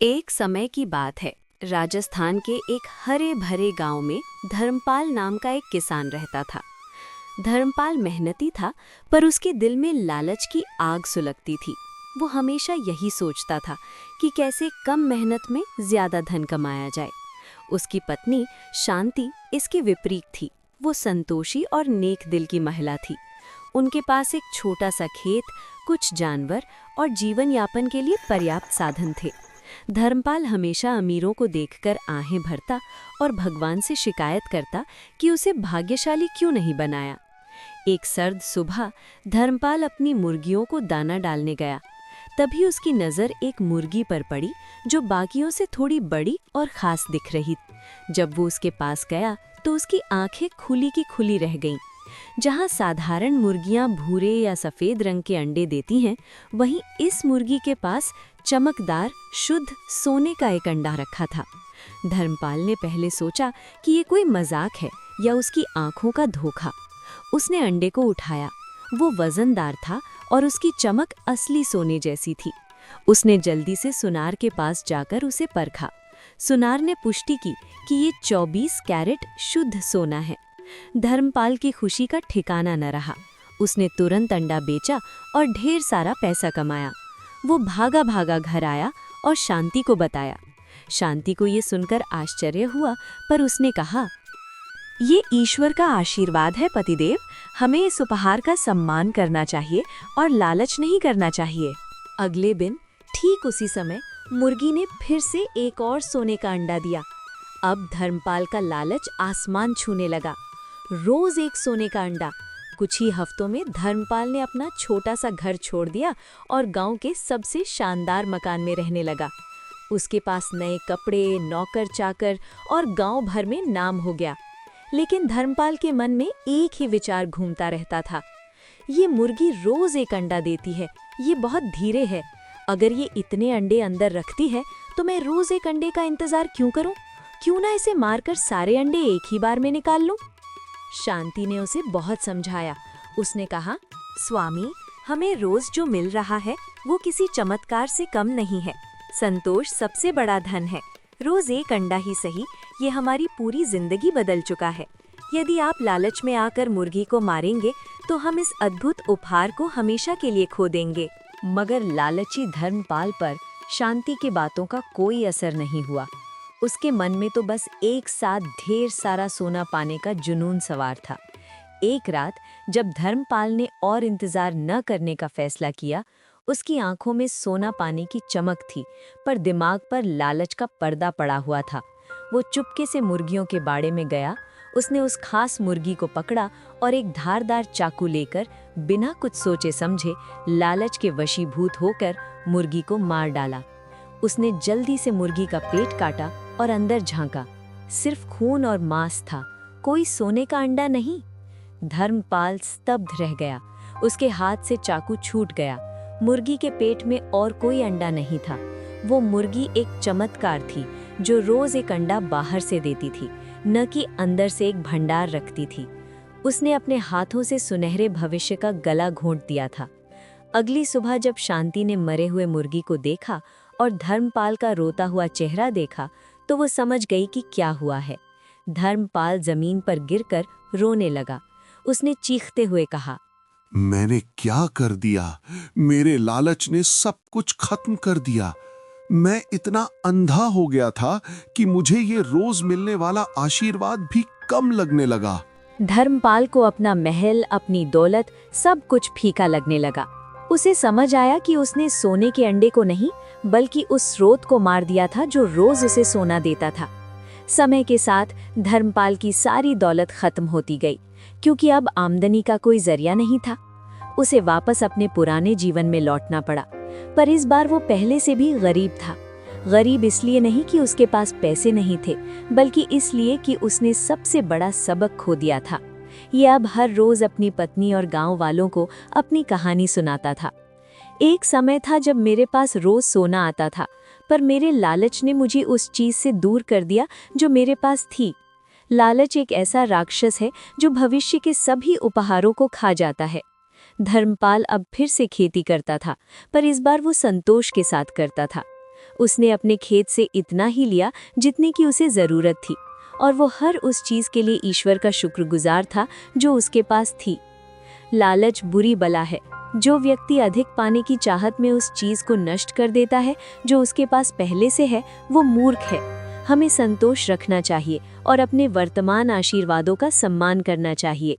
एक समय की बात है। राजस्थान के एक हरे भरे गांव में धर्मपाल नाम का एक किसान रहता था। धर्मपाल मेहनती था, पर उसके दिल में लालच की आग सुलगती थी। वो हमेशा यही सोचता था कि कैसे कम मेहनत में ज्यादा धन कमाया जाए। उसकी पत्नी शांति इसके विपरीत थी। वो संतोषी और नेक दिल की महिला थी। उनके पास एक छोटा सा खेत, कुछ जानवर और जीवन यापन के लिए पर्याप्त साधन थे। धर्मपाल हमेशा अमीरों को देखकर आहें भरता और भगवान से शिकायत करता कि उसे भाग्यशाली क्यों नहीं बनाया। एक सर्द सुबह धर्मपाल अपनी मुर्गियों को दाना डालने गया। तभी उसकी नज़र एक मुर्गी पर पड़ी जो बाकियों से थोड़ी बड़ी और खास दिख रही। जब वो उसके पास गया तो उसकी आंखें खुली की खुली रह गईं। जहाँ साधारण मुर्गियाँ भूरे या सफ़ेद रंग के अंडे देती हैं, वहीं इस मुर्गी के पास चमकदार शुद्ध सोने का एक अंडा रखा था। धर्मपाल ने पहले सोचा कि ये कोई मजाक है या उसकी आंखों का धोखा। उसने अंडे को उठाया। वो वजनदार था और उसकी चमक असली सोने जैसी थी। उसने जल्दी से सुनार के पास जाकर उसे परखा। सुनार ने पुष्टि की कि ये 24 कैरेट शुद्ध सोना है। धर्मपाल की खुशी का ठिकाना न रहा। उसने तुरंत अंडा बेचा और ढेर सारा पैसा कमाया। वो भागा भागा घर आया और शांति को बताया। शांति को ये सुनकर आश्चर्य हुआ, पर उसने कहा, ये ईश्वर का आशीर्वाद है पतिदेव। हमें इस उपहार का सम्मान करना चाहिए और लालच नहीं करना चाहिए। अगले दिन ठीक उसी समय मुर्गी ने फिर से एक और सोने का अंडा दिया। अब धर्मपाल का लालच आसमान छूने लगा। रोज एक सोने का अंडा। कुछ ही हफ्तों में धर्मपाल ने अपना छोटा सा घर छोड़ दिया और गांव के सबसे शानदार मकान में रहने लगा। उसके पास नए कपड़े, नौकर चाकर और गांव भर में नाम हो गया। लेकिन धर्मपाल के मन में एक ही विचार घूमता रहता था, ये मुर्गी रोज एक अंडा देती है, ये बहुत धीरे है। अगर ये इतने अंडे अंदर रखती है तो मैं रोज एक अंडे का इंतजार क्यों करूं? क्यों ना इसे मारकर सारे अंडे एक ही बार में निकाल लूं? शांति ने उसे बहुत समझाया। उसने कहा, स्वामी, हमें रोज जो मिल रहा है वो किसी चमत्कार से कम नहीं है। संतोष सबसे बड़ा धन है। रोज एक अंडा ही सही, ये हमारी पूरी जिंदगी बदल चुका है। यदि आप लालच में आकर मुर्गी को मारेंगे तो हम इस अद्भुत उपहार को हमेशा के लिए खो देंगे। मगर लालची धर्मपाल पर शांति की बातों का कोई असर नहीं हुआ। उसके मन में तो बस एक साथ ढेर सारा सोना पाने का जुनून सवार था। एक रात जब धर्मपाल ने और इंतजार न करने का फैसला किया, उसकी आंखों में सोना पाने की चमक थी, पर दिमाग पर लालच का पर्दा पड़ा हुआ था। वो चुपके से मुर्गियों के बाड़े में गया। उसने उस खास मुर्गी को पकड़ा और एक धारदार चाकू लेकर बिना कुछ सोचे समझे लालच के वशीभूत होकर मुर्गी को मार डाला। उसने जल्दी से मुर्गी का पेट काटा और अंदर झांका। सिर्फ खून और मांस था, कोई सोने का अंडा नहीं। धर्मपाल स्तब्ध रह गया। उसके हाथ से चाकू छूट गया। मुर्गी के पेट में और कोई अंडा नहीं था। वो मुर्गी एक चमत्कार थी जो रोज एक अंडा बाहर से देती थी, न कि अंदर से एक भंडार रखती थी। उसने अपने हाथों से सुनहरे भविष्य का गला घोंट दिया था। अगली सुबह जब शांति ने मरे हुए मुर्गी को देखा और धर्मपाल का रोता हुआ चेहरा देखा, तो वो समझ गई कि क्या हुआ है। धर्मपाल जमीन पर गिरकर रोने लगा। उसने चीखते हुए कहा, मैंने क्या कर दिया? मेरे लालच ने सब कुछ खत्म कर दिया। मैं इतना अंधा हो गया था कि मुझे ये रोज मिलने वाला आशीर्वाद भी कम लगने लगा। धर्मपाल को अपना महल, अपनी दौलत, सब कुछ फीका लगने लगा। उसे समझ आया कि उसने सोने के अंडे को नहीं, बल्कि उस स्रोत को मार दिया था जो रोज उसे सोना देता था। समय के साथ धर्मपाल की सारी दौलत खत्म होती गई, क्योंकि अब आमदनी का कोई जरिया नहीं था। उसे वापस अपने पुराने जीवन में लौटना पड़ा, पर इस बार वो पहले से भी गरीब था। गरीब इसलिए नहीं कि उसके पास पैसे नहीं थे, बल्कि इसलिए कि उसने सबसे बड़ा सबक खो दिया था। ये अब हर रोज अपनी पत्नी और गांव वालों को अपनी कहानी सुनाता था। एक समय था जब मेरे पास रोज सोना आता था, पर मेरे लालच ने मुझे उस चीज से दूर कर दिया जो मेरे पास थी। लालच एक ऐसा राक्षस है जो भविष्य के सभी उपहारों को खा जाता है। धर्मपाल अब फिर से खेती करता था, पर इस बार वो संतोष के साथ करता था। उसने अपने खेत से इतना ही लिया जितने की उसे ज़रूरत थी, और वो हर उस चीज़ के लिए ईश्वर का शुक्रगुजार था जो उसके पास थी। लालच बुरी बला है। जो व्यक्ति अधिक पाने की चाहत में उस चीज़ को नष्ट कर देता है जो उसके पास पहले से है, वो मूर्ख है। हमें संतोष रखना चाहिए और अपने वर्तमान आशीर्वादों का सम्मान करना चाहिए।